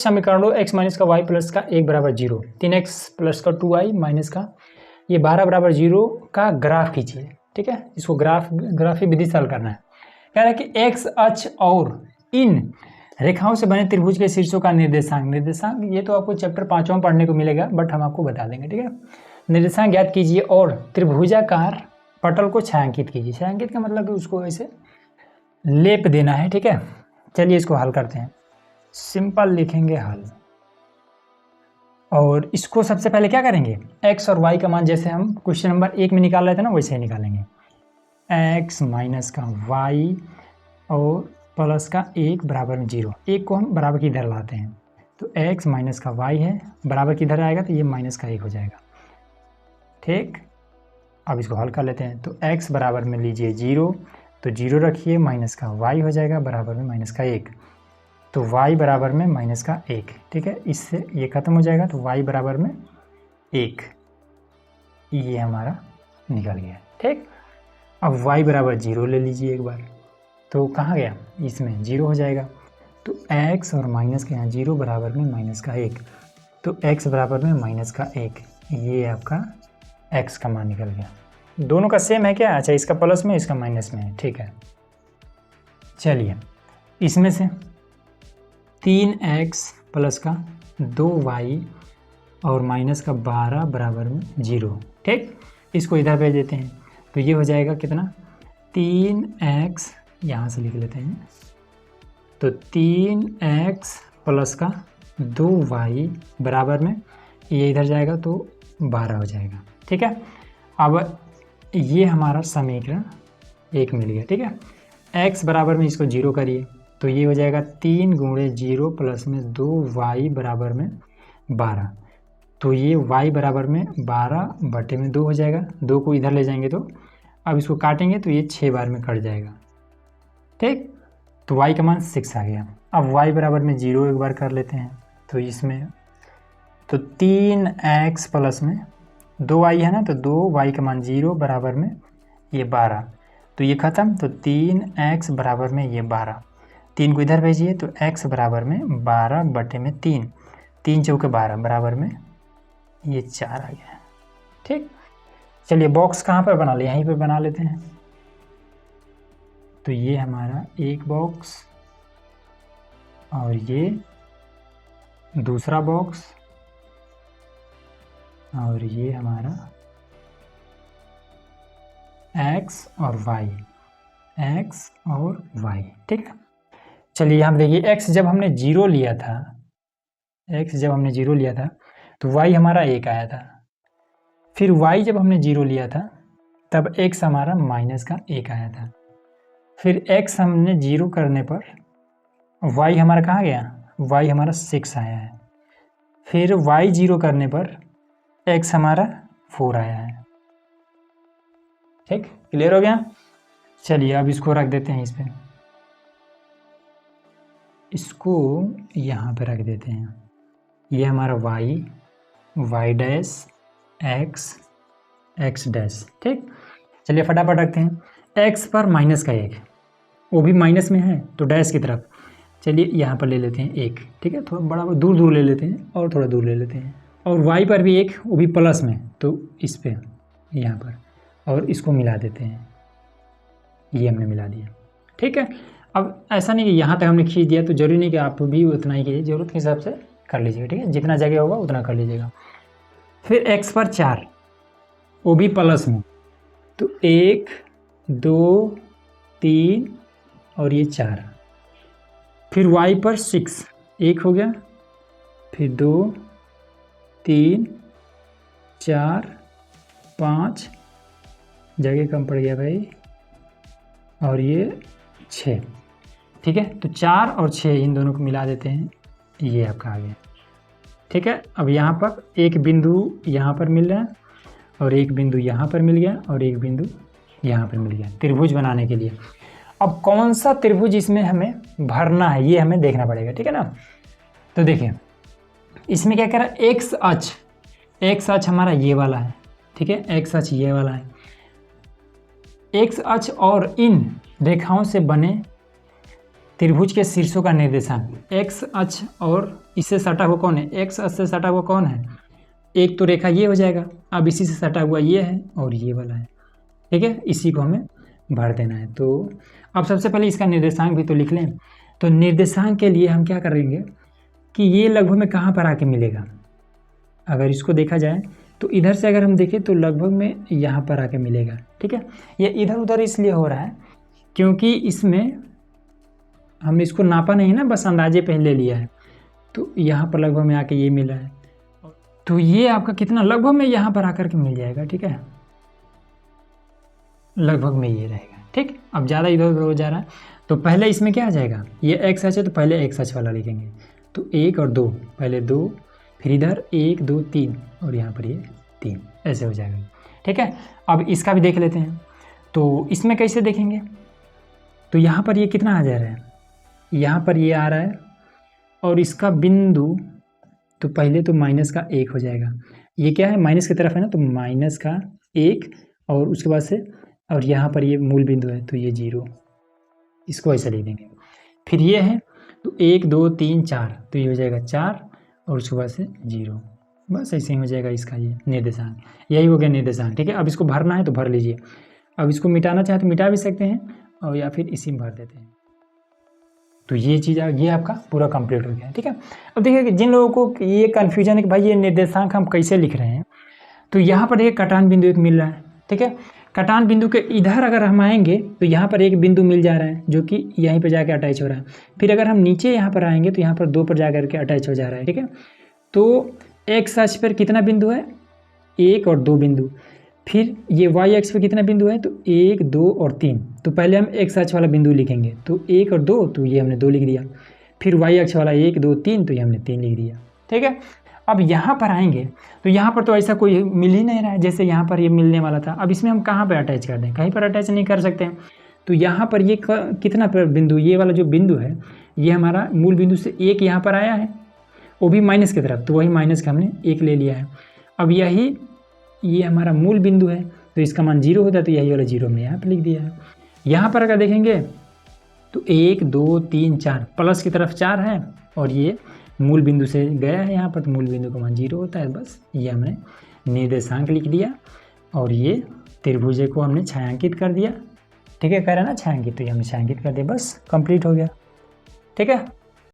समीकरणों x minus का y plus का 1 बराबर 0, 3x प्लस का 2y माइनस का ये 12 बराबर 0 का ग्राफ खींचिए। ठीक है, इसको ग्राफी विधि से हल करना है। कह रहा है कि x अक्ष और इन रेखाओं से बने त्रिभुज के शीर्षों का निर्देशांक ये तो आपको चैप्टर 5वां में पढ़ने को मिलेगा, बट हम आपको बता देंगे। ठीक है, निर्देशांक ज्ञात कीजिए और त्रिभुजाकार पटल को छायांकित कीजिए। छायांकित का मतलब कि उसको ऐसे लेप देना है। ठीक है, चलिए इसको हल करते हैं। सिंपल लिखेंगे हल, और इसको सबसे पहले क्या करेंगे, x और y का मान जैसे हम क्वेश्चन नंबर 1 में निकाल रहे थे ना, वैसे ही निकालेंगे। x माइनस का y और प्लस का 1 बराबर में 0, 1 को हम बराबर की इधर लाते हैं तो x माइनस का y है, बराबर की इधर आएगा तो ये माइनस का 1 हो जाएगा। ठीक, अब इसको हल कर लेते हैं। तो x बराबर में लीजिए 0, तो 0 रखिए, माइनस का y हो जाएगा बराबर में माइनस का 1, तो y बराबर में माइनस का 1। ठीक है, इससे ये खत्म हो जाएगा, तो y बराबर में 1, ये हमारा निकल गया। ठीक, अब y बराबर 0 ले लीजिए एक बार, तो कहाँ गया, इसमें 0 हो जाएगा। तो x और माइनस के यहाँ 0 बराबर में माइनस का 1, तो x बराबर में माइनस का 1, ये आपका x का मान निकल गया। दोनों का सेम है क्या? अच्छा, इसका प्लस में इसका माइनस में है। ठीक है, चलिए इसमें से 3x प्लस का 2y और माइनस का 12 बराबर में 0। ठीक, इसको इधर भेज देते हैं, तो ये हो जाएगा कितना, 3x, यहाँ से लिख लेते हैं, तो 3x प्लस का 2y बराबर में ये इधर जाएगा तो 12 हो जाएगा। ठीक है, अब ये हमारा समीकरण 1 मिल गया। ठीक है, x बराबर में इसको 0 करिए, तो ये हो जाएगा 3 गुणे 0 प्लस में 2y बराबर में 12, तो ये y बराबर में 12 बटे में 2 हो जाएगा। 2 को इधर ले जाएंगे तो अब इसको काटेंगे तो ये 6 बार में कट जाएगा। ठीक, तो y का मान 6 आ गया। अब y बराबर में 0 एक बार कर लेते हैं, तो इसमें तो 3x प्लस में 2y है ना, तो 2y का मान 0 बराबर में ये 12, तो ये ख़त्म, तो 3x बराबर में ये 12, 3 को इधर भेजिए, तो x बराबर में 12 बटे में 3, 3 चौके 12 बराबर में ये 4 आ गया। ठीक, चलिए बॉक्स कहाँ पर बना ले, यहीं पर बना लेते हैं। तो ये हमारा एक बॉक्स और ये दूसरा बॉक्स और ये हमारा x और y, x और y। ठीक है, चलिए यहाँ देखिए, x जब हमने 0 लिया था, x जब हमने 0 लिया था तो y हमारा 1 आया था, फिर y जब हमने 0 लिया था तब x हमारा माइनस का 1 आया था, फिर x हमने 0 करने पर y हमारा कहाँ गया, y हमारा 6 आया है, फिर y 0 करने पर x हमारा 4 आया है। ठीक, क्लियर हो गया। चलिए अब इसको रख देते हैं, इस पर इसको यहाँ पे रख देते हैं। ये हमारा y डैश x डैश। ठीक, चलिए फटाफट रखते हैं। x पर माइनस का 1, वो भी माइनस में है तो डैश की तरफ, चलिए यहाँ पर ले लेते हैं 1। ठीक है, थोड़ा बड़ा दूर दूर ले लेते हैं और थोड़ा दूर ले लेते हैं, और y पर भी 1, वो भी प्लस में, तो इस पे यहाँ पर, और इसको मिला देते हैं, ये हमने मिला दिया। ठीक है, अब ऐसा नहीं कि यहाँ तक हमने खींच दिया, तो जरूरी नहीं कि आप भी उतना ही कीजिए, ज़रूरत के हिसाब से कर लीजिएगा। ठीक है, जितना जगह होगा उतना कर लीजिएगा। फिर x पर 4, वो भी प्लस में, तो 1 2 3 और ये 4। फिर y पर 6, 1 हो गया, फिर 2 3 4 5, जगह कम पड़ गया भाई, और ये 6। ठीक है, तो 4 और 6 इन दोनों को मिला देते हैं, ये आपका आ गया। ठीक है, अब यहाँ पर एक बिंदु यहाँ पर मिल रहा है, और एक बिंदु यहाँ पर मिल गया, और एक बिंदु यहाँ पर मिल गया त्रिभुज बनाने के लिए। अब कौन सा त्रिभुज इसमें हमें भरना है ये हमें देखना पड़ेगा। ठीक है ना, तो देखिए इसमें क्या कह रहा है, एक्स अक्ष हमारा ये वाला है। ठीक है, एक्स अक्ष ये वाला है, एक्स अक्ष और इन रेखाओं से बने त्रिभुज के शीर्षों का निर्देशांक एक्स अक्ष और इससे सटा हुआ कौन है, एक्स अक्ष से सटा हुआ कौन है, एक तो रेखा ये हो जाएगा, अब इसी से सटा हुआ ये है और ये वाला है, ठीक है, इसी को हमें भर देना है। तो अब सबसे पहले इसका निर्देशांक भी तो लिख लें। तो निर्देशांक के लिए हम क्या करेंगे कि ये लगभग में कहाँ पर आके मिलेगा, अगर इसको देखा जाए तो इधर से अगर हम देखें तो लगभग में यहाँ पर आके मिलेगा, ठीक है। ये इधर उधर इसलिए हो रहा है क्योंकि इसमें हमने इसको नापा नहीं ना, बस अंदाजे पे ले लिया है, तो यहाँ पर लगभग में आके ये मिला है। तो ये आपका कितना लगभग में यहाँ पर आकर के मिल जाएगा, ठीक है, लगभग में ये रहेगा, ठीक। अब ज़्यादा इधर उधर हो जा रहा है, तो पहले इसमें क्या आ जाएगा, ये एक्स अक्ष है तो पहले एक्स अक्ष वाला लिखेंगे, तो 1 और 2, पहले 2, फिर इधर 1 2 3 और यहाँ पर ये 3, ऐसे हो जाएगा, ठीक है। अब इसका भी देख लेते हैं, तो इसमें कैसे देखेंगे, तो यहाँ पर ये कितना आ जा रहा है, यहाँ पर ये आ रहा है और इसका बिंदु तो पहले तो माइनस का 1 हो जाएगा, ये क्या है माइनस की तरफ है ना, तो माइनस का 1 और उसके बाद से और यहाँ पर ये मूल बिंदु है तो ये 0, इसको ऐसा लिख देंगे। फिर ये है तो 1 2 3 4 तो ये हो जाएगा 4 और उसके बाद से 0, बस ऐसे ही हो जाएगा इसका ये निर्देशांक, यही हो गया निर्देशांक, ठीक है। अब इसको भरना है तो भर लीजिए, अब इसको मिटाना चाहे तो मिटा भी सकते हैं और या फिर इसी में भर देते हैं। तो ये चीज़ ये आपका पूरा कंप्लीट हो गया, ठीक है। अब देखिए कि जिन लोगों को ये कन्फ्यूजन है कि भाई ये निर्देशांक हम कैसे लिख रहे हैं, तो यहाँ पर एक कटान बिंदु एक मिल रहा है, ठीक है। कटान बिंदु के इधर अगर हम आएंगे तो यहाँ पर एक बिंदु मिल जा रहा है जो कि यहीं पर जाके अटैच हो रहा है, फिर अगर हम नीचे यहाँ पर आएंगे तो यहाँ पर 2 पर जा करके अटैच हो जा रहा है, ठीक है। तो एक्स अक्ष पर कितना बिंदु है, 1 और 2 बिंदु, फिर ये वाई अक्ष पर कितना बिंदु है, तो 1 2 और 3, तो पहले हम एक्स अक्ष वाला बिंदु लिखेंगे, तो 1 और 2 तो ये हमने 2 लिख दिया, फिर वाई अक्ष वाला 1 2 3 तो ये हमने 3 लिख दिया, ठीक है। अब यहाँ पर आएंगे तो यहाँ पर तो ऐसा कोई मिल ही नहीं रहा है, जैसे यहाँ पर ये मिलने वाला था, अब इसमें हम कहाँ पर अटैच कर दें, कहीं पर अटैच नहीं कर सकते हैं, तो यहाँ पर ये कितना बिंदु, ये वाला जो बिंदु है ये हमारा मूल बिंदु से 1 यहाँ पर आया है, वो भी माइनस की तरफ, तो वही माइनस का हमने 1 ले लिया है। अब यही ये हमारा मूल बिंदु है तो इसका मान 0 होता है, तो यही वाला 0 हमने यहाँ पर लिख दिया है। यहाँ पर अगर देखेंगे तो 1 2 3 4 प्लस की तरफ 4 है और ये मूल बिंदु से गया है यहाँ पर, तो मूल बिंदु का मान 0 होता है, बस ये हमने निर्देशांक लिख दिया और ये त्रिभुज को हमने छायांकित कर दिया, ठीक है, कह रहे हैं ना छायांकित, तो ये हमने छायांकित कर दिया, बस कंप्लीट हो गया, ठीक है।